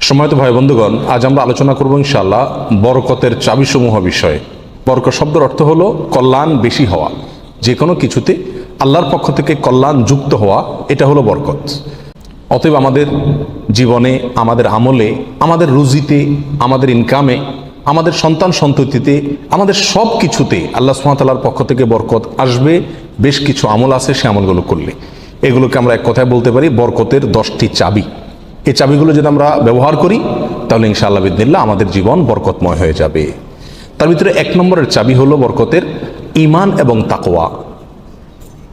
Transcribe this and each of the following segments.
সম্মানিত ভাই বন্ধুগণ, আজ আমরা আলোচনা করব ইনশাআল্লাহ বরকতের চাবিসমূহ বিষয়ে। বরকত শব্দের অর্থ হলো কল্যাণ বেশি হওয়া, যে কোনো কিছুতে আল্লাহর পক্ষ থেকে কল্যাণ যুক্ত হওয়া, এটা হলো বরকত। অতএব আমাদের জীবনে, আমাদের আমলে, আমাদের রুজিতে, আমাদের ইনকামে, আমাদের সন্তান সন্ততিতে, আমাদের সব কিছুতে আল্লাহ সুবহানাহু ওয়া তাআলার পক্ষ থেকে বরকত আসবে। বেশ কিছু আমল আছে, সে আমলগুলো করলে এগুলোকে আমরা এক কথায় বলতে পারি বরকতের 10টি চাবি। এই চাবিগুলো যদি আমরা ব্যবহার করি তাহলে ইনশাআল্লাহ বিদিনিল্লাহ আমাদের জীবন বরকতময় হয়ে যাবে। তার ভিতরে 1 নম্বরের চাবি হলো বরকতের ঈমান এবং তাকওয়া।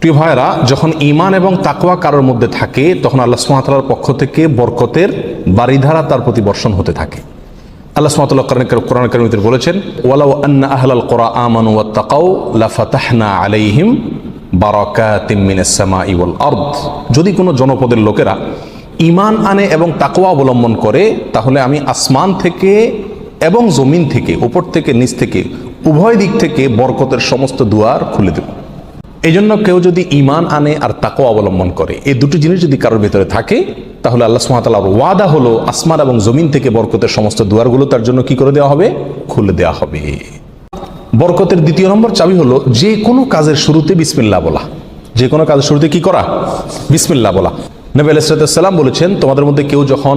প্রিয় ভাইয়েরা, যখন ঈমান এবং তাকওয়া কারোর মধ্যে থাকে তখন আল্লাহ সুবহানাহু ওয়া তাআলার পক্ষ থেকে বরকতের বারিধারা তার প্রতি বর্ষণ হতে থাকে। আল্লাহ সুবহানাহু ওয়া তাআলা কোরআন কারীমে বলেছেন, ওয়ালাউ আন্না আহলাল কুরা আমানু ওয়াত্তাকাউ লাফাতাহনা আলাইহিম বারাকাতিম মিনাস সামাই ওয়াল আরদ। যদি কোনো জনপদের লোকেরা ঈমান আনে এবং তাকওয়া অবলম্বন করে তাহলে আমি আসমান থেকে এবং জমিন থেকে, উপর থেকে নিচ থেকে, উভয় দিক থেকে বরকতের সমস্ত দুয়ার খুলে দেব। এই জন্য কেউ যদি ঈমান আনে আর তাকওয়া অবলম্বন করে, এই দুটি জিনিস যদি কারোর ভিতরে থাকে তাহলে আল্লাহ সুবহানাহু ওয়া তাআলার ওয়াদা হলো আসমান এবং জমিন থেকে বরকতের সমস্ত দুয়ারগুলো তার জন্য কি করে দেওয়া হবে? খুলে দেওয়া হবে। বরকতের 2 নম্বর চাবি হলো যে কোনো কাজের শুরুতে বিসমিল্লাহ বলা। যে কোনো কাজের শুরুতে কি করা? বিসমিল্লাহ বলা। নবী আলাইহিস সালাম বলেছেন, তোমাদের মধ্যে কেউ যখন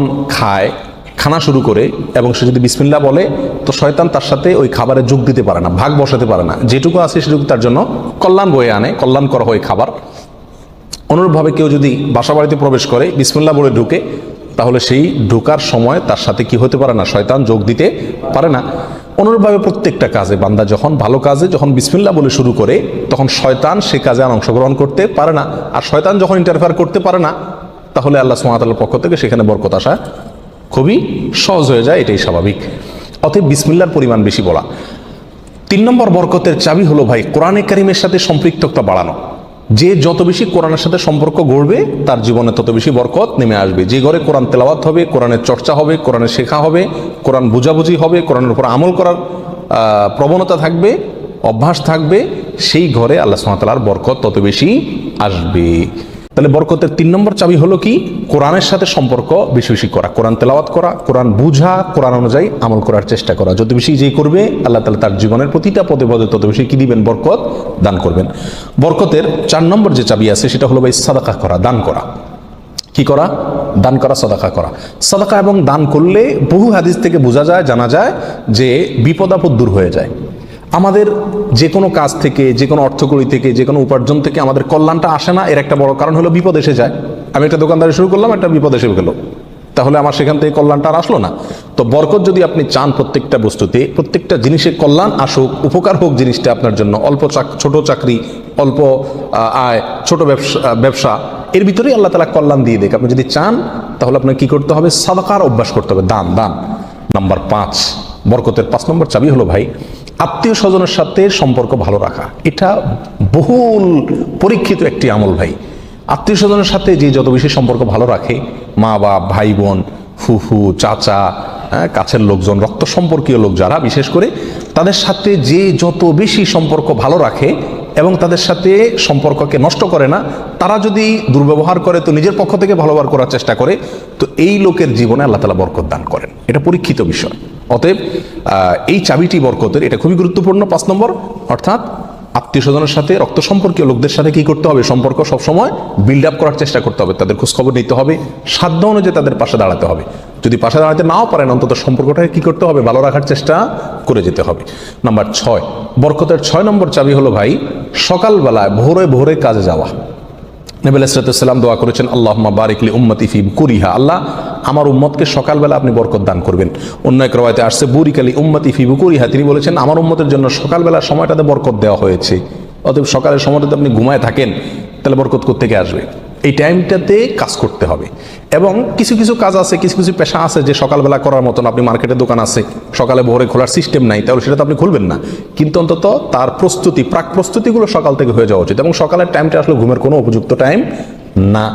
খানা শুরু করে এবং সে যদি বিসমিল্লাহ বলে তো শয়তান তার সাথে ওই খাবারে যোগ দিতে পারে না, ভাগ বসাতে পারে না। যেটুকু আছে সেটুকু তার জন্য কল্যাণ বয়ে আনে, কল্যাণ করা হয় খাবার। অনুরূপভাবে কেউ যদি বাসা বাড়িতে প্রবেশ করে বিসমিল্লাহ বলে ঢুকে তাহলে সেই ঢোকার সময় তার সাথে কি হতে পারে না? শয়তান যোগ দিতে পারে না। অনুরূপভাবে প্রত্যেকটা কাজে বান্দা যখন ভালো কাজে যখন বিসমিল্লাহ বলে শুরু করে তখন শয়তান সে কাজে আর অংশগ্রহণ করতে পারে না। আর শয়তান যখন ইন্টারফেয়ার করতে পারে না তাহলে আল্লাহ সুবহানাহু ওয়া তাআলার পক্ষ থেকে সেখানে বরকত আসা খুবই সহজ হয়ে যায়, এটাই স্বাভাবিক। অতএব বিসমিল্লাহর পরিমাণ বেশি বলা। 3 নম্বর বরকতের চাবি হলো ভাই কোরআনে কারিমের সাথে সম্পৃক্ততা বাড়ানো। যে যত বেশি কোরআনের সাথে সম্পর্ক গড়বে তার জীবনে তত বেশি বরকত নেমে আসবে। যে ঘরে কোরআন তেলাওয়াত হবে, কোরআনের চর্চা হবে, কোরআনের শেখা হবে, কোরআন বুঝাবুঝি হবে, কোরআনের উপর আমল করার প্রবণতা থাকবে, অভ্যাস থাকবে, সেই ঘরে আল্লাহ সুবহানাহু ওয়া তাআলার বরকত তত বেশি আসবে। তাহলে বরকতের 3 নম্বর চাবি হলো কি? কোরআনের সাথে সম্পর্ক বেশি বেশি করা, কোরআন তেলাওয়াত করা, কোরআন বুঝা, কোরআন অনুযায়ী আমল করার চেষ্টা করা। যত বেশি যে করবে আল্লাহ তাআলা তার জীবনের প্রতিটা পদে পদে তত বেশি কি দিবেন? বরকত দান করবেন। বরকতের 4 নম্বর যে চাবি আছে সেটা হলো ভাই সাদাকা করা, দান করা। কি করা? দান করা, সাদাকা করা। সাদাকা এবং দান করলে বহু হাদিস থেকে বোঝা যায়, জানা যায় যে বিপদ আপদ দূর হয়ে যায়। আমাদের যে কোনো কাজ থেকে, যে কোনো অর্থকড়ি থেকে, যে কোনো উপার্জন থেকে আমাদের কল্যাণটা আসে না, এর একটা বড় কারণ হলো বিপদ এসে যায়। আমি একটা দোকানদারি শুরু করলাম, একটা বিপদ এসে গেল, তাহলে আমার সেখান থেকে কল্যাণটা আর আসলো না। তো বরকত যদি আপনি চান প্রত্যেকটা বস্তুতে, প্রত্যেকটা জিনিসে কল্যাণ আসুক, উপকার হোক জিনিসটা আপনার জন্য, ছোট চাকরি, অল্প আয়, ছোট ব্যবসা, এর ভিতরেই আল্লাহ তাআলা কল্যাণ দিয়ে দেখ। আপনি যদি চান তাহলে আপনাকে কি করতে হবে? সাদাকার অভ্যাস করতে হবে, দান। নাম্বার 5, বরকতের 5 নম্বর চাবি হলো ভাই আত্মীয় স্বজনের সাথে সম্পর্ক ভালো রাখা। এটা বহুল পরীক্ষিত একটি আমল ভাই। আত্মীয় স্বজনের সাথে যে যত বেশি সম্পর্ক ভালো রাখে, মা বাপ, ভাই বোন, ফুফু, চাচা, কাছের লোকজন, রক্ত সম্পর্কীয় লোক যারা, বিশেষ করে তাদের সাথে যে যত বেশি সম্পর্ক ভালো রাখে এবং তাদের সাথে সম্পর্ককে নষ্ট করে না, তারা যদি দুর্ব্যবহার করে তো নিজের পক্ষ থেকে ভালো ব্যবহার করার চেষ্টা করে, তো এই লোকের জীবনে আল্লাহ তাআলা বরকত দান করেন। এটা পরীক্ষিত বিষয়। অতএব এই চাবিটি বরকতের, এটা খুবই গুরুত্বপূর্ণ। 5 নম্বর, অর্থাৎ আত্মীয় স্বজনের সাথে, রক্ত সম্পর্কীয় লোকদের সাথে কি করতে হবে? সম্পর্ক সবসময় বিল্ড আপ করার চেষ্টা করতে হবে, তাদের খোঁজখবর নিতে হবে, সাধ্য অনুযায়ী তাদের পাশে দাঁড়াতে হবে। যদি পাশে দাঁড়াতে নাও পারেন অন্তত সম্পর্কটাকে কি করতে হবে? ভালো রাখার চেষ্টা করে যেতে হবে। নাম্বার 6, বরকতের 6 নম্বর চাবি হলো ভাই সকালবেলায় ভোরে ভোরে কাজে যাওয়া। নবী আলাইহিস সালাম দোয়া করেছেন, আল্লাহুম্মা বারিক লি উম্মতি ফি বুকুরিহা, আল্লাহ আমার উম্মতকে সকালবেলা আপনি বরকত দান করবেন। অন্য এক রওয়ায়াতে আসছে বুরিকা লি উম্মতি ফি বুকুরিহা, তিনি বলেছেন আমার উম্মতের জন্য সকালবেলার সময়টাতে বরকত দেওয়া হয়েছে। অতএব সকালের সময়টাতে আপনি ঘুমায় থাকেন তাহলে বরকত কোত্থেকে আসবে? এই টাইমটাতে কাজ করতে হবে। এবং কিছু কিছু কাজ আছে, কিছু কিছু পেশা আছে যে সকালবেলা করার মতন, আপনি মার্কেটে দোকান আছে, সকালে ভোরে খোলার সিস্টেম নাই, তাহলে সেটা তো আপনি খুলবেন না। কিন্তু অন্তত তার প্রাক প্রস্তুতিগুলো সকাল থেকে হয়ে যাওয়া উচিত। এবং সকালের টাইমটা আসলে ঘুমের কোনো উপযুক্ত টাইম না।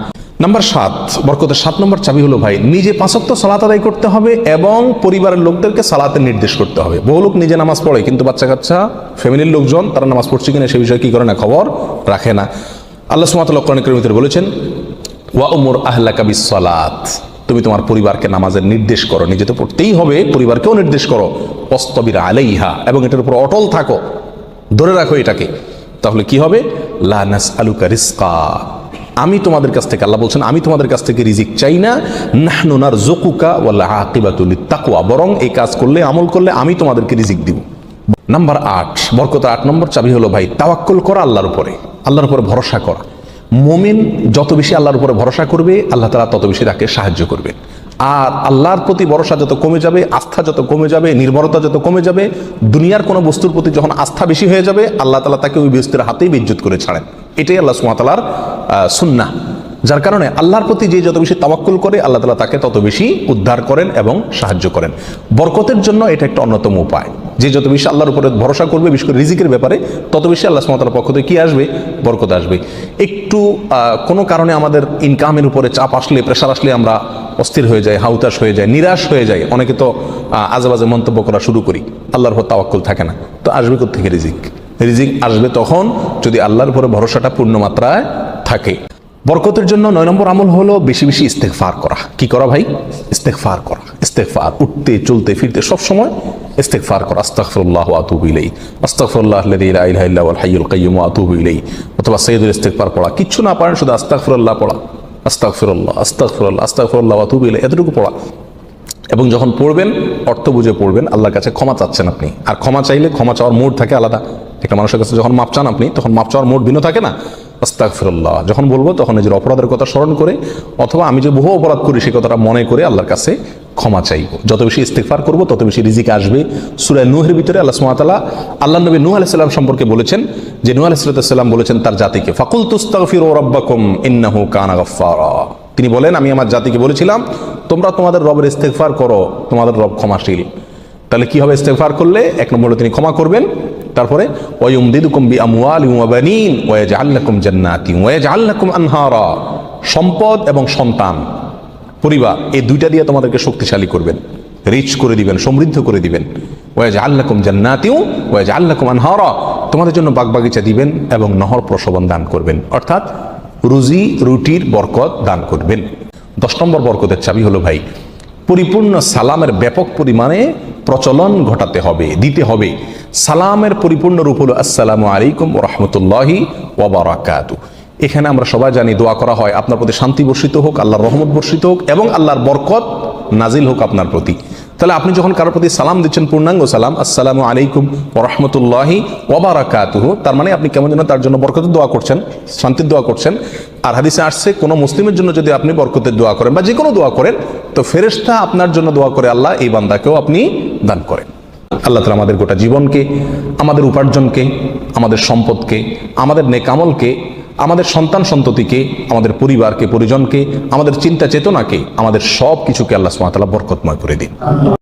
নাম্বার 7, বরকতের 7 নম্বর চাবি হলো ভাই নিজে 5 ওয়াক্ত সালাত আদায় করতে হবে এবং পরিবারের লোকদেরকে সালাতের নির্দেশ করতে হবে। বহু লোক নিজে নামাজ পড়ে কিন্তু বাচ্চা কাচ্চা, ফ্যামিলির লোকজন তারা নামাজ পড়ছে কিনা সে বিষয়ে কি করে না? খবর রাখে না। আল্লাহ সুবহানাহু ওয়া তাআলা কোরআন কারীমে বলেছেন, ওয়া উমুর আহলাকা বিস সালাত, তুমি তোমার পরিবারকে নামাজের নির্দেশ করো, নিজে তো পড়তেই হবে, পরিবারকেও নির্দেশ করো। ওয়াসতাবির আলাইহা, এবং এটার উপর অটল থাকো, ধরে রাখো এটাকে। তাহলে কি হবে? লা নাসআলুকা রিজকা, আমি তোমাদের কাছ থেকে, আল্লাহ বলছেন আমি তোমাদের কাছ থেকে রিজিক চাই না। নাহনু নারযুকুকা ওয়াল আকিবাতু লিত্তাকওয়া, বরং এই কাজ করলে, আমল করলে আমি তোমাদেরকে রিজিক দিব। নাম্বার 8, বরকতের 8 নম্বর চাবি হলো ভাই তাওয়াক্কুল করা আল্লাহর উপরে, আল্লাহর উপরে ভরসা করা। মুমিন যত বেশি আল্লাহর উপরে ভরসা করবে, আল্লাহ তাআলা তত বেশি তাকে সাহায্য করবে। আর আল্লাহর প্রতি ভরসা যত কমে যাবে, আস্থা যত কমে যাবে, নির্ভরতা যত কমে যাবে, দুনিয়ার কোনো বস্তুর প্রতি যখন আস্থা বেশি হয়ে যাবে, আল্লাহ তাআলা তাকে ওই বস্তুর হাতেই বেইজ্জত করে ছাড়েন। এটাই আল্লাহ সুবহানাহু ওয়া তাআলার সুন্নাহ। যার কারণে আল্লাহর প্রতি যে যত বেশি তাওয়াক্কুল করে, আল্লাহ তাআলা তাকে তত বেশি উদ্ধার করেন এবং সাহায্য করেন। বরকতের জন্য এটা একটা অন্যতম উপায়। যে যত বেশি আল্লাহর উপরে ভরসা করবে, বিশেষ করে রিজিকের ব্যাপারে, তত বেশি আল্লাহ সুবহানাহু ওয়া তাআলার পক্ষ থেকে কি আসবে? বরকত আসবে। একটু কোনো কারণে আমাদের ইনকামের উপরে চাপ আসলে, প্রেশার আসলে আমরা অস্থির হয়ে যায়, হাউতাশ হয়ে যায়, নিরাশ হয়ে যায়। অনেকে তো আজেবাজে মন্তব্য করা শুরু করি, আল্লাহর উপর তাওয়াক্কুল থাকে না। তো আসবে কোত্থেকে রিজিক? রিজিক আসবে তখন যদি আল্লাহর উপরে ভরসাটা পূর্ণ মাত্রায় থাকে। বরকতের জন্য 9 নম্বর আমল হলো বেশি বেশি ইস্তেগফার করা। কি করা ভাই? ইস্তেগফার করা। ইস্তেগফার, উঠতে চলতে ফিরতে সব সময় ইস্তেগফার করা। আস্তাগফিরুল্লাহ ওয়া আতুবু ইলাইহি, আস্তাগফিরুল্লাহাল্লাযী লা ইলাহা ইল্লা হুয়াল হাইয়ুল কাইয়্যুম ওয়া আতুবু ইলাইহি। অথবা সাইয়্যিদুল ইস্তেগফার পড়া। কিচ্ছু না পারেন, শুধু আস্তাগফিরুল্লাহ পড়া, আস্তাগফিরুল্লাহ আস্তাগফিরুল্লাহ আস্তাগফিরুল্লাহ ওয়া আতুবু ইলাইহি, এতটুকু পড়া। এবং যখন পড়বেন অর্থ বুঝে পড়বেন। আল্লাহর কাছে ক্ষমা চাচ্ছেন আপনি, আর ক্ষমা চাইলে ক্ষমা চাওয়ার মোড থাকে আলাদা। একটা মানুষের কাছে যখন মাপ চান আপনি, তখন মাপ চাওয়ার মোড ভিন্ন থাকে না। আস্তাগফিরুল্লাহ যখন বলবো, তখন নিজের অপরাধের কথা স্মরণ করে, অথবা আমি যে বহু অপরাধ করি সেই কথাটা মনে করে আল্লাহর কাছে ক্ষমা চাইবো। যত বেশি ইস্তেগফার করবো, তত বেশি রিজিক আসবে। সূরা নূহের ভিতরে আল্লাহ সুবহানাহু ওয়া তাআলা আল্লাহর নবী নূহ আলাইহিস সালাম সম্পর্কে বলেছেন যে, নূহ আলাইহিস সালাম বলেছেন তার জাতিকে, ফাকুলতু আস্তাগফিরু রাব্বাকুম ইন্নাহু কানা গাফফারা। তিনি বলেন, আমি আমার জাতিকে বলেছিলাম তোমরা তোমাদের রবের ইস্তেগফার করো, তোমাদের রব ক্ষমাশীল। তাহলে কি হবে? ইস্তেগফার করলে 1 নম্বরে তিনি ক্ষমা করবেন। তারপরে ওয়ায়ুমদিদুকুম বিআমওয়ালিন ওয়া বানিন ওয়া ইয়াজআল লাকুম জান্নাতিন ওয়া ইয়াজআল লাকুম আনহারা। সম্পদ এবং সন্তান, পরিবার, এই দুইটা দিয়ে তোমাদেরকে শক্তিশালী করবেন, রিচ করে দিবেন, সমৃদ্ধ করে দিবেন। ওয়া ইয়াজআল লাকুম জান্নাতিন ওয়া ইয়াজআল লাকুম আনহারা, তোমাদের জন্য বাগবাগিচা দিবেন এবং নহর প্রশোভন দান করবেন, অর্থাৎ রুজি রুটির বরকত দান করবেন। 10 নম্বর বরকতের চাবি হলো ভাই পরিপূর্ণ সালামের ব্যাপক পরিমাণে প্রচলন ঘটাতে হবে, দিতে হবে। সালামের পরিপূর্ণ রূপ হলো আসসালামু আলাইকুম ওয়া রাহমাতুল্লাহি ওয়া বারাকাতুহু। এখানে আমরা সবাই জানি দোয়া করা হয়, আপনার প্রতি শান্তি বর্ষিত হোক, আল্লাহর রহমত বর্ষিত হোক এবং আল্লাহর বরকত নাজিল হোক আপনার প্রতি। তাহলে আপনি যখন কারোর প্রতি সালাম দিচ্ছেন, পূর্ণাঙ্গ সালাম, আসসালামু আলাইকুম ওয়া রাহমাতুল্লাহি ওয়া বারাকাতুহু, তার মানে আপনি কেমন যেন তার জন্য বরকতের দোয়া করছেন, শান্তির দোয়া করছেন। আর হাদিসে আসছে, কোনো মুসলিমের জন্য যদি আপনি বরকতের দোয়া করেন বা যে কোনো দোয়া করেন, তো ফেরেশতা আপনার জন্য দোয়া করে আল্লাহ এই বান্দাকেও আপনি দান করেন। আল্লাহ তাআলা আমাদের গোটা জীবনকে, আমাদের উপার্জনকে, আমাদের সম্পদকে, আমাদের নেক আমলকে, আমাদের সন্তান সন্ততিকে, আমাদের পরিবারকে, পরিজনকে, আমাদের চিন্তা চেতনাকে, আমাদের সব কিছুকে আল্লাহ সুবহানাহু ওয়া তাআলা বরকতময় করে দিন।